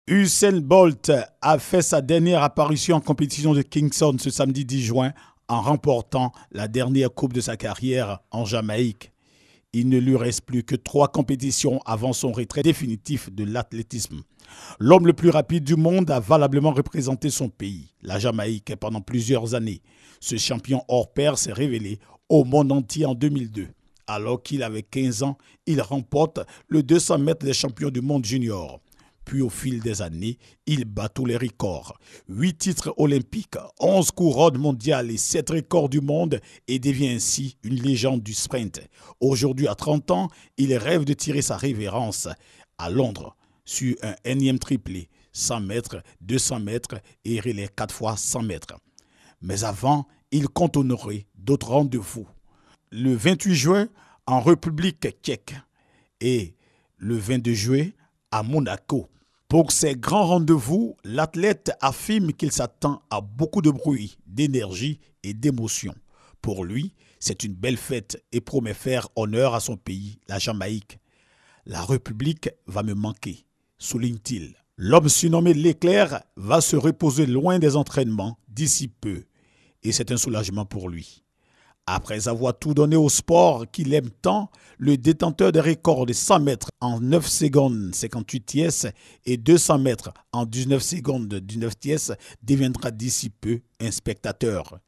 Usain Bolt a fait sa dernière apparition en compétition de Kingston ce samedi 10 juin en remportant la dernière coupe de sa carrière en Jamaïque. Il ne lui reste plus que 3 compétitions avant son retrait définitif de l'athlétisme. L'homme le plus rapide du monde a valablement représenté son pays, la Jamaïque, pendant plusieurs années. Ce champion hors pair s'est révélé au monde entier en 2002. Alors qu'il avait 15 ans, il remporte le 200 mètres des champions du monde junior. Puis au fil des années, il bat tous les records. 8 titres olympiques, 11 couronnes mondiales et 7 records du monde et devient ainsi une légende du sprint. Aujourd'hui, à 30 ans, il rêve de tirer sa révérence à Londres sur un énième triplé, 100 mètres, 200 mètres et relais 4 fois 100 mètres. Mais avant, il compte honorer d'autres rendez-vous. Le 28 juin en République tchèque et le 22 juillet à Monaco. Pour ces grands rendez-vous, l'athlète affirme qu'il s'attend à beaucoup de bruit, d'énergie et d'émotion. Pour lui, c'est une belle fête et promet faire honneur à son pays, la Jamaïque. La République va me manquer, souligne-t-il. L'homme surnommé l'éclair va se reposer loin des entraînements d'ici peu et c'est un soulagement pour lui. Après avoir tout donné au sport qu'il aime tant, le détenteur des records de 100 mètres en 9 secondes 58 tièces et 200 mètres en 19 secondes 19 tièces deviendra d'ici peu un spectateur.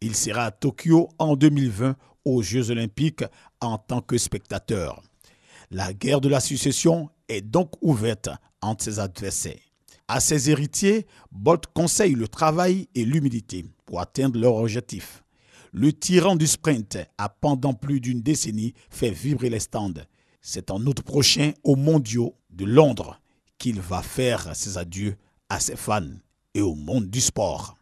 Il sera à Tokyo en 2020 aux Jeux Olympiques en tant que spectateur. La guerre de la succession est donc ouverte entre ses adversaires. À ses héritiers, Bolt conseille le travail et l'humilité pour atteindre leur objectif. Le tyran du sprint a pendant plus d'une décennie fait vibrer les stands. C'est en août prochain aux Mondiaux de Londres qu'il va faire ses adieux à ses fans et au monde du sport.